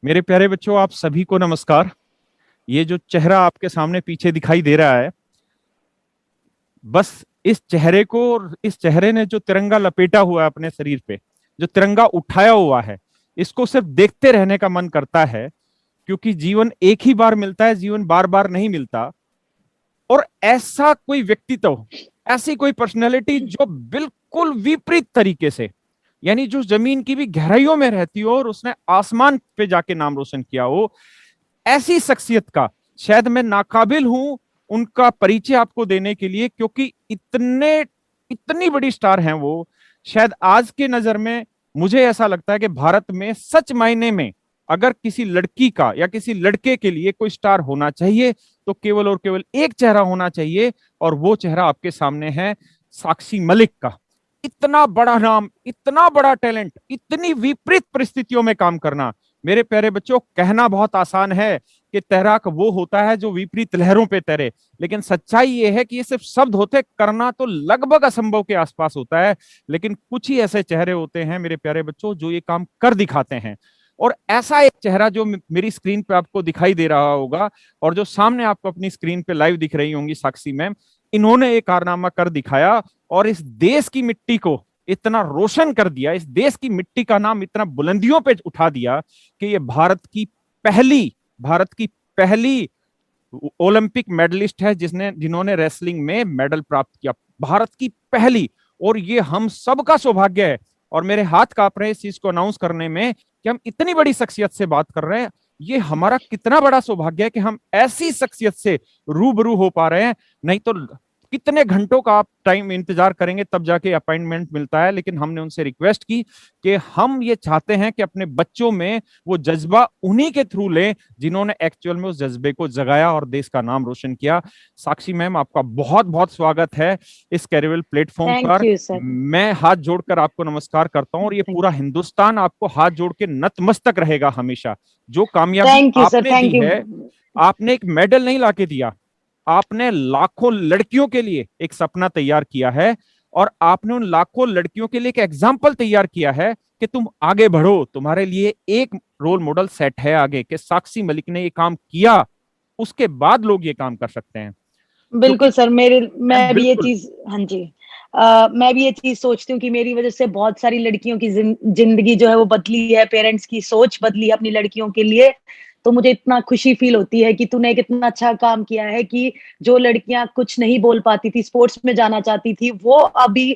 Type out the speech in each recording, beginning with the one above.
मेरे प्यारे बच्चों, आप सभी को नमस्कार। ये जो चेहरा आपके सामने पीछे दिखाई दे रहा है, बस इस चेहरे को, इस चेहरे ने जो तिरंगा लपेटा हुआ है अपने शरीर पे, जो तिरंगा उठाया हुआ है, इसको सिर्फ देखते रहने का मन करता है। क्योंकि जीवन एक ही बार मिलता है, जीवन बार बार नहीं मिलता। और ऐसा कोई व्यक्तित्व, ऐसी कोई पर्सनैलिटी जो बिल्कुल विपरीत तरीके से, यानी जो जमीन की भी गहराइयों में रहती हो और उसने आसमान पे जाके नाम रोशन किया हो, ऐसी शख्सियत का शायद मैं नाकाबिल हूं उनका परिचय आपको देने के लिए। क्योंकि इतनी बड़ी स्टार हैं वो। शायद आज के नजर में मुझे ऐसा लगता है कि भारत में सच मायने में अगर किसी लड़की का या किसी लड़के के लिए कोई स्टार होना चाहिए तो केवल और केवल एक चेहरा होना चाहिए, और वो चेहरा आपके सामने है, साक्षी मलिक का। इतना बड़ा नाम, इतना बड़ा टैलेंट, इतनी विपरीत परिस्थितियों में काम करना। मेरे प्यारे बच्चों, कहना बहुत आसान है कि तैराक वो होता है जो विपरीत लहरों पे तैरे, लेकिन सच्चाई ये है कि ये सिर्फ शब्द होते, करना तो लगभग असंभव के आसपास होता है। लेकिन कुछ ही ऐसे चेहरे होते हैं मेरे प्यारे बच्चों जो ये काम कर दिखाते हैं। और ऐसा एक चेहरा जो मेरी स्क्रीन पे आपको दिखाई दे रहा होगा, और जो सामने आपको अपनी स्क्रीन पे लाइव दिख रही होंगी साक्षी मैम, इन्होंने एक कारनामा कर दिखाया और इस देश की मिट्टी को इतना रोशन कर दिया, इस देश की मिट्टी का नाम इतना बुलंदियों पे उठा दिया कि ये भारत की पहली ओलंपिक मेडलिस्ट है जिन्होंने रेसलिंग में मेडल प्राप्त किया, भारत की पहली। और ये हम सबका सौभाग्य है, और मेरे हाथ कांप रहे हैं इस चीज को अनाउंस करने में कि हम इतनी बड़ी शख्सियत से बात कर रहे हैं। ये हमारा कितना बड़ा सौभाग्य है कि हम ऐसी शख्सियत से रूबरू हो पा रहे हैं। नहीं तो कितने घंटों का आप टाइम इंतजार करेंगे तब जाके अपॉइंटमेंट मिलता है। लेकिन हमने उनसे रिक्वेस्ट की कि हम ये चाहते हैं कि अपने बच्चों में वो जज्बा उन्हीं के थ्रू लें जिन्होंने एक्चुअल में उस जज्बे को जगाया और देश का नाम रोशन किया। साक्षी मैम, आपका बहुत बहुत स्वागत है इस कैरियर प्लेटफॉर्म थैंक पर। You sir. मैं हाथ जोड़कर आपको नमस्कार करता हूं, और ये पूरा हिंदुस्तान आपको हाथ जोड़ के नतमस्तक रहेगा हमेशा। जो कामयाबी थैंक यू सर। आपने दी थैंक यू। है, आपने एक मेडल नहीं लाके दिया, आपने लाखों लड़कियों के लिए एक सपना तैयार किया है, और आपने उन लाखों लड़कियों के लिए एक एग्जाम्पल तैयार किया है कि तुम आगे बढ़ो। तुम्हारे लिए एक रोल मॉडल सेट है आगे कि साक्षी मलिक ने ये काम किया, उसके बाद लोग ये काम कर सकते हैं। क्योंकि बिल्कुल सर। मैं भी ये बिल्कुल, चीज, हाँ जी, मैं भी ये चीज सोचती हूँ कि मेरी वजह से बहुत सारी लड़कियों की जिंदगी जो है वो बदली है, पेरेंट्स की सोच बदली है अपनी लड़कियों के लिए। तो मुझे इतना खुशी फील होती है कि तूने एक इतना अच्छा काम किया है कि जो लड़कियां कुछ नहीं बोल पाती थी, स्पोर्ट्स में जाना चाहती थी, वो अभी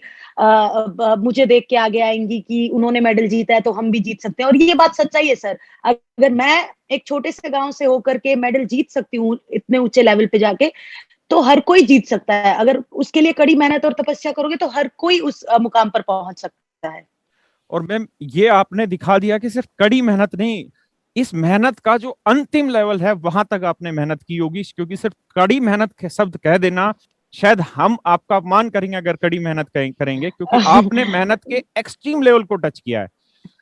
मुझे देख के आगे आएंगी कि उन्होंने मेडल जीता है तो हम भी जीत सकते हैं। और ये बात सच्चाई है सर। अगर मैं एक छोटे से गांव से होकर के मेडल जीत सकती हूँ इतने ऊंचे लेवल पे जाके, तो हर कोई जीत सकता है। अगर उसके लिए कड़ी मेहनत और तपस्या करोगे तो हर कोई उस मुकाम पर पहुंच सकता है। और मैम ये आपने दिखा दिया कि सिर्फ कड़ी मेहनत नहीं, इस मेहनत का जो अंतिम लेवल है वहां तक आपने मेहनत की होगी। क्योंकि सिर्फ कड़ी मेहनत के शब्द कह देना, शायद हम आपका अपमान करेंगे अगर कड़ी मेहनत करेंगे, क्योंकि आपने मेहनत के एक्सट्रीम लेवल को टच किया है।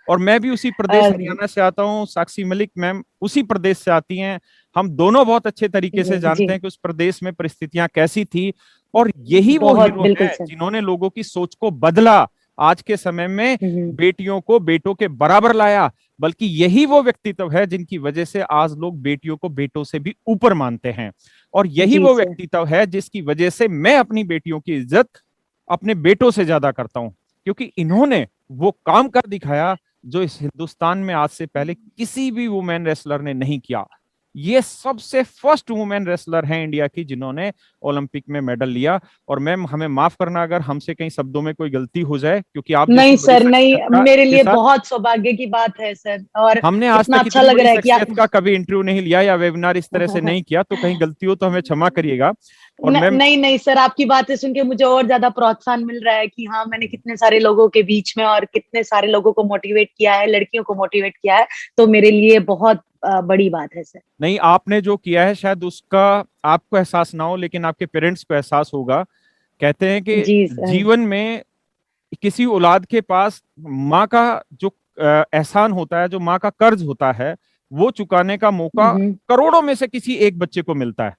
और मैं भी उसी प्रदेश जी हरियाणा से आता हूँ, साक्षी मलिक मैम उसी प्रदेश से आती हैं। हम दोनों बहुत अच्छे तरीके से जी, जानते हैं कि उस प्रदेश में परिस्थितियां कैसी थी। और यही वो बहुत, हीरो बिल्कुल हैं सर। जिन्होंने लोगों की सोच को बदला, आज के समय में बेटियों को बेटों के बराबर लाया। बल्कि यही वो व्यक्तित्व है जिनकी वजह से आज लोग बेटियों को बेटों से भी ऊपर मानते हैं। और यही जी वो सर। व्यक्तित्व है जिसकी वजह से मैं अपनी बेटियों की इज्जत अपने बेटों से ज्यादा करता हूं, क्योंकि इन्होंने वो काम कर दिखाया जो इस हिंदुस्तान में आज से पहले किसी भी वुमेन रेसलर ने नहीं किया। ये सबसे फर्स्ट वुमेन रेसलर हैं इंडिया की जिन्होंने ओलंपिक में मेडल लिया। और मैम, हमें माफ करना अगर हमसे कहीं शब्दों में कोई गलती हो जाए, क्योंकि आप जैसी नहीं बड़ी सर, नहीं, शख्सियत का मेरे के लिए साथ बहुत सौभाग्य की बात है सर। और हमने आज इतना तक अच्छा इतनी लग बड़ी रहा है कि आप शख्सियत का कभी इंटरव्यू नहीं लिया या वेबिनार इस तरह से नहीं किया, तो कहीं गलती हो तो हमें क्षमा करिएगा। और मैम, नहीं नहीं सर, आपकी बातें सुन के मुझे और ज्यादा प्रोत्साहन मिल रहा है कि हाँ, मैंने कितने सारे लोगों के बीच में और कितने सारे लोगों को मोटिवेट किया है, लड़कियों को मोटिवेट किया है। तो मेरे लिए बहुत बड़ी बात है सर। नहीं, आपने जो किया है शायद उसका आपको एहसास ना हो, लेकिन आपके पेरेंट्स को एहसास होगा। कहते हैं कि जी सर। जीवन में किसी औलाद के पास माँ का जो एहसान होता है, जो माँ का कर्ज होता है, वो चुकाने का मौका करोड़ों में से किसी एक बच्चे को मिलता है।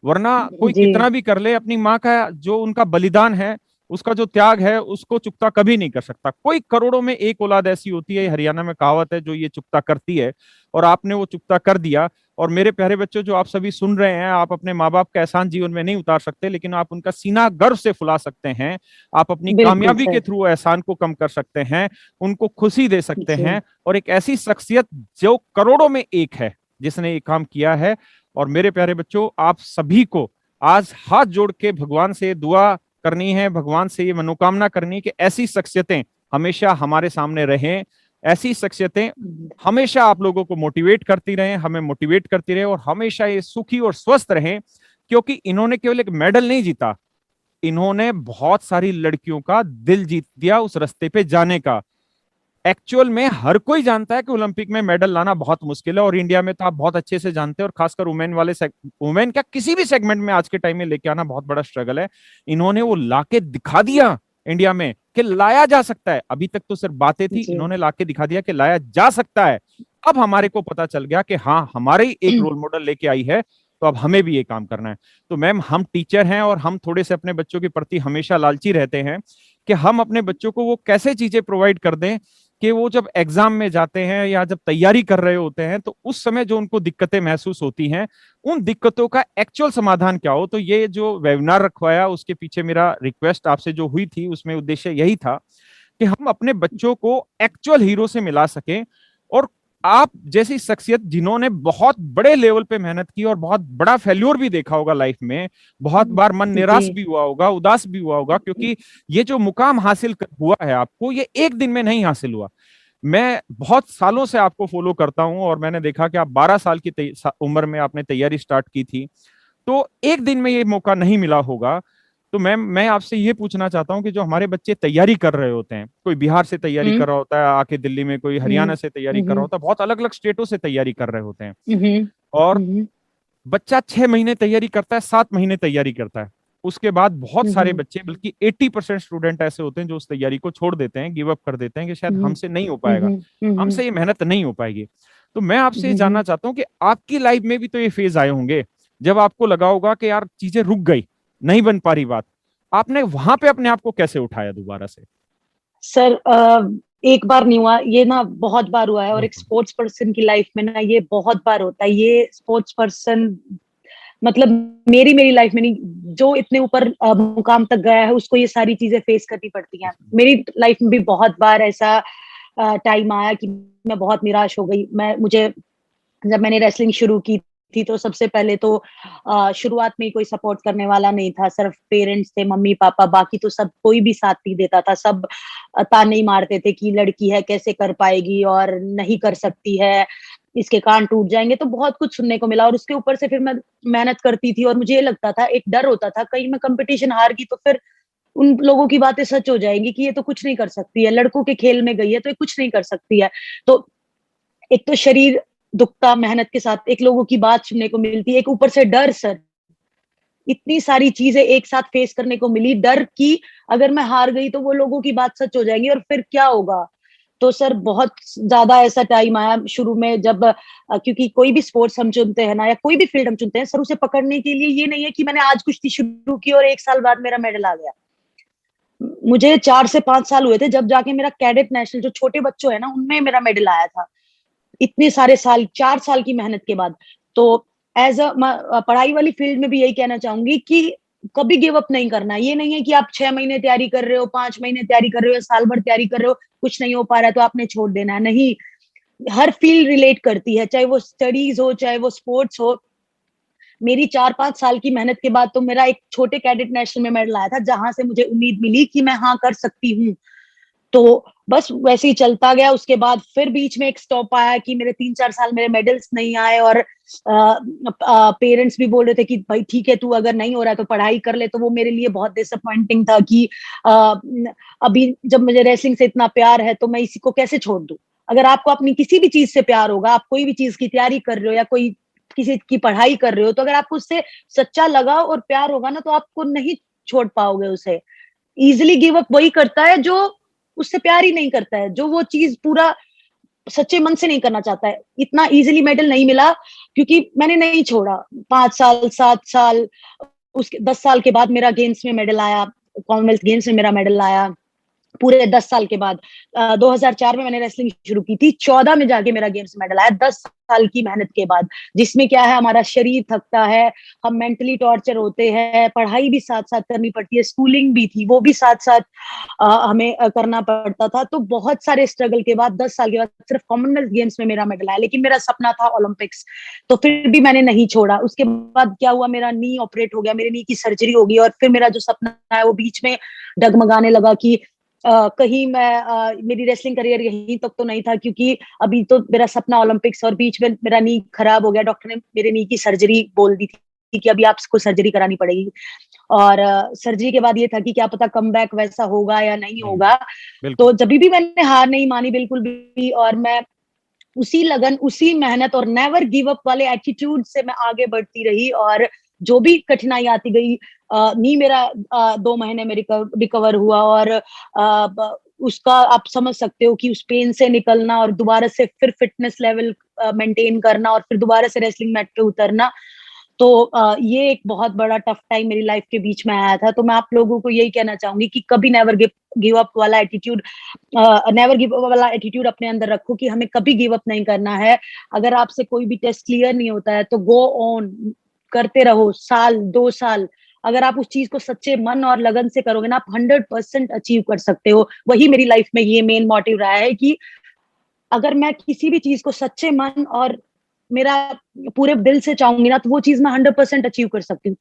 वरना कोई जी कितना भी कर ले, अपनी माँ का जो उनका बलिदान है, उसका जो त्याग है उसको चुकता कभी नहीं कर सकता। कोई करोड़ों में एक औलाद ऐसी होती है, हरियाणा में कहावत है, जो ये चुकता करती है, और आपने वो चुकता कर दिया। और मेरे प्यारे बच्चों, जो आप सभी सुन रहे हैं, आप अपने माँ बाप का एहसान जीवन में नहीं उतार सकते, लेकिन आप उनका सीना गर्व से फुला सकते हैं। आप अपनी बिल्कुल कामयाबी के सर। थ्रू एहसान को कम कर सकते हैं, उनको खुशी दे सकते जी हैं। और एक ऐसी शख्सियत जो करोड़ों में एक है जिसने ये काम किया है। और मेरे प्यारे बच्चों, आप सभी को आज हाथ जोड़ के भगवान से दुआ करनी है, भगवान से ये मनोकामना करनी है कि ऐसी शख्सियतें हमेशा हमारे सामने रहें, ऐसी शख्सियतें हमेशा आप लोगों को मोटिवेट करती रहें, हमें मोटिवेट करती रहे, और हमेशा ये सुखी और स्वस्थ रहें। क्योंकि इन्होंने केवल एक मेडल नहीं जीता, इन्होंने बहुत सारी लड़कियों का दिल जीत दिया उस रास्ते पे जाने का। एक्चुअल में हर कोई जानता है कि ओलंपिक में मेडल लाना बहुत मुश्किल है, और इंडिया में तो आप बहुत अच्छे से जानते हैं, और खासकर वुमेन वाले वुमेन क्या किसी भी सेगमेंट में आज के टाइम में लेके आना बहुत बड़ा स्ट्रगल है। इन्होंने वो लाके दिखा दिया इंडिया में कि लाया जा सकता है। अभी तक तो सिर्फ बातें थी, जी। इन्होंने लाके दिखा दिया कि लाया जा सकता है। अब हमारे को पता चल गया कि हाँ, हमारे ही एक रोल मॉडल लेके आई है, तो अब हमें भी ये काम करना है। तो मैम, हम टीचर हैं और हम थोड़े से अपने बच्चों के प्रति हमेशा लालची रहते हैं कि हम अपने बच्चों को वो कैसे चीजें प्रोवाइड कर दें कि वो जब एग्जाम में जाते हैं या जब तैयारी कर रहे होते हैं, तो उस समय जो उनको दिक्कतें महसूस होती हैं, उन दिक्कतों का एक्चुअल समाधान क्या हो। तो ये जो वेबिनार रखवाया, उसके पीछे मेरा रिक्वेस्ट आपसे जो हुई थी, उसमें उद्देश्य यही था कि हम अपने बच्चों को एक्चुअल हीरो से मिला सकें। और आप जैसी शख्सियत जिन्होंने बहुत बड़े लेवल पे मेहनत की और बहुत बड़ा फेल्योर भी देखा होगा लाइफ में, बहुत बार मन निराश जी भी हुआ होगा, उदास भी हुआ होगा, क्योंकि ये जो मुकाम हासिल हुआ है आपको, ये एक दिन में नहीं हासिल हुआ। मैं बहुत सालों से आपको फॉलो करता हूं, और मैंने देखा कि आप 12 साल की उम्र में आपने तैयारी स्टार्ट की थी, तो एक दिन में ये मौका नहीं मिला होगा। तो मैम, मैं आपसे ये पूछना चाहता हूँ कि जो हमारे बच्चे तैयारी कर रहे होते हैं, कोई बिहार से तैयारी हम्म कर रहा होता है आके दिल्ली में, कोई हरियाणा से तैयारी कर रहा हम्म होता है, बहुत अलग अलग स्टेटों से तैयारी कर रहे होते हैं। हम्म और हम्म बच्चा 6 महीने तैयारी करता है, 7 महीने तैयारी करता है, उसके बाद बहुत सारे हम्म बच्चे, बल्कि 80% स्टूडेंट ऐसे होते हैं जो उस तैयारी को छोड़ देते हैं, गिव अप कर देते हैं कि शायद हम्म हमसे नहीं हो पाएगा, हम्म हम्म हमसे ये मेहनत नहीं हो पाएगी। तो मैं आपसे ये हम्म जानना चाहता हूँ कि आपकी लाइफ में भी तो ये फेज आए होंगे जब आपको लगा होगा कि यार चीजें रुक गई, नहीं बन पा रही बात। आपने वहां पे अपने आप को कैसे उठाया दोबारा से? सर, एक बार नहीं हुआ ये ना, बहुत बार हुआ है। और बहुत एक बार। स्पोर्ट्स पर्सन की लाइफ में ना ये बहुत बार होता है। ये स्पोर्ट्स पर्सन मतलब मेरी मेरी लाइफ में नहीं, जो इतने ऊपर मुकाम तक गया है उसको ये सारी चीजें फेस करनी पड़ती हैं। मेरी लाइफ में भी बहुत बार ऐसा टाइम आया कि मैं बहुत निराश हो गई। मुझे जब मैंने रेसलिंग शुरू की थी तो सबसे पहले तो शुरुआत में ही कोई सपोर्ट करने वाला नहीं था, सिर्फ पेरेंट्स थे, मम्मी पापा, बाकी तो सब कोई भी साथ नहीं देता था। सब ताने ही मारते थे कि लड़की है कैसे कर पाएगी और नहीं कर सकती है, इसके कान टूट जाएंगे। तो बहुत कुछ सुनने को मिला और उसके ऊपर से फिर मैं मेहनत करती थी और मुझे ये लगता था, एक डर होता था कहीं मैं कंपटीशन हार गई तो फिर उन लोगों की बातें सच हो जाएंगी कि ये तो कुछ नहीं कर सकती है, लड़कों के खेल में गई है तो ये कुछ नहीं कर सकती है। तो एक तो शरीर दुखता मेहनत के साथ, एक लोगों की बात सुनने को मिलती, एक ऊपर से डर। सर, इतनी सारी चीजें एक साथ फेस करने को मिली। डर की अगर मैं हार गई तो वो लोगों की बात सच हो जाएंगी और फिर क्या होगा। तो सर बहुत ज्यादा ऐसा टाइम आया शुरू में जब क्योंकि कोई भी स्पोर्ट्स हम चुनते हैं ना, या कोई भी फील्ड हम चुनते हैं सर, उसे पकड़ने के लिए ये नहीं है कि मैंने आज कुश्ती शुरू की और 1 साल बाद मेरा मेडल आ गया। मुझे 4 से 5 साल हुए थे जब जाके मेरा कैडेट नेशनल, जो छोटे बच्चों है ना, उनमें मेरा मेडल आया था। इतने सारे साल, 4 साल की मेहनत के बाद। तो एज अ पढ़ाई वाली फील्ड में भी यही कहना चाहूंगी कि कभी गिव अप नहीं करना। ये नहीं है कि आप 6 महीने तैयारी कर रहे हो, 5 महीने तैयारी कर रहे हो या साल भर तैयारी कर रहे हो, कुछ नहीं हो पा रहा है तो आपने छोड़ देना है। नहीं, हर फील्ड रिलेट करती है, चाहे वो स्टडीज हो चाहे वो स्पोर्ट्स हो। मेरी 4-5 साल की मेहनत के बाद तो मेरा एक छोटे कैडेट नेशनल में मेडल आया था, जहां से मुझे उम्मीद मिली कि मैं हाँ कर सकती हूँ। तो बस वैसे ही चलता गया। उसके बाद फिर बीच में एक स्टॉप आया कि मेरे 3-4 साल मेरे मेडल्स नहीं आए और पेरेंट्स भी बोल रहे थे कि भाई ठीक है, तू अगर नहीं हो रहा है तो पढ़ाई कर ले। तो वो मेरे लिए बहुत डिसअपॉइंटिंग था कि आ, अभी जब मुझे रेसलिंग से इतना प्यार है तो मैं इसी को कैसे छोड़ दूं। अगर आपको अपनी किसी भी चीज से प्यार होगा, आप कोई भी चीज की तैयारी कर रहे हो या कोई किसी की पढ़ाई कर रहे हो, तो अगर आपको उससे सच्चा लगाव और प्यार होगा ना तो आपको नहीं छोड़ पाओगे उसे। इजिली गिव अप वही करता है जो उससे प्यार ही नहीं करता है, जो वो चीज पूरा सच्चे मन से नहीं करना चाहता है। इतना इजिली मेडल नहीं मिला क्योंकि मैंने नहीं छोड़ा। 5 साल 7 साल, उसके 10 साल के बाद मेरा गेम्स में मेडल आया। कॉमनवेल्थ गेम्स में मेरा मेडल आया पूरे 10 साल के बाद। 2004 में मैंने रेसलिंग शुरू की थी, 14 में जाके मेरा गेम्स मेडल आया, 10 साल की मेहनत के बाद। जिसमें क्या है, हमारा शरीर थकता है, हम मेंटली टॉर्चर होते हैं, पढ़ाई भी साथ-साथ करनी पड़ती है, स्कूलिंग भी थी, वो भी साथ-साथ हमें करना पड़ता था। तो बहुत सारे स्ट्रगल के बाद 10 साल के बाद सिर्फ कॉमनवेल्थ गेम्स में मेरा मेडल आया, लेकिन मेरा सपना था ओलंपिक्स, तो फिर भी मैंने नहीं छोड़ा। उसके बाद क्या हुआ, मेरा नी ऑपरेट हो गया, मेरे नी की सर्जरी हो गई और फिर मेरा जो सपना है वो बीच में डगमगाने लगा कि कहीं मैं मेरी रेसलिंग करियर यहीं तक तो नहीं था, क्योंकि अभी तो मेरा सपना ओलंपिक्स, और बीच में मेरा नी खराब हो गया। डॉक्टर ने मेरे नी की सर्जरी बोल दी थी कि अभी आपको सर्जरी करानी पड़ेगी, और सर्जरी के बाद ये था कि क्या पता कमबैक वैसा होगा या नहीं होगा। बिल्कुल। तो जब भी मैंने हार नहीं मानी बिल्कुल भी, और मैं उसी लगन, उसी मेहनत और नेवर गिव अप वाले एटीट्यूड से मैं आगे बढ़ती रही, और जो भी कठिनाई आती गई, नी मेरा 2 महीने में रिकवर हुआ, और उसका आप समझ सकते हो कि उस पेन से निकलना और दोबारा से फिर फिटनेस लेवल मेंटेन करना और फिर दोबारा से रेसलिंग मैट पे उतरना। तो ये एक बहुत बड़ा टफ टाइम मेरी लाइफ के बीच में आया था। तो मैं आप लोगों को यही कहना चाहूंगी कि कभी नेवर गिव अप वाला एटीट्यूड, नेवर गिव अप वाला एटीट्यूड अपने अंदर रखो कि हमें कभी गिव अप नहीं करना है। अगर आपसे कोई भी टेस्ट क्लियर नहीं होता है तो गो ऑन, करते रहो, साल 2 साल। अगर आप उस चीज को सच्चे मन और लगन से करोगे ना, आप 100% अचीव कर सकते हो। वही मेरी लाइफ में ये मेन मोटिव रहा है कि अगर मैं किसी भी चीज को सच्चे मन और मेरा पूरे दिल से चाहूंगी ना, तो वो चीज मैं 100% अचीव कर सकती हूँ।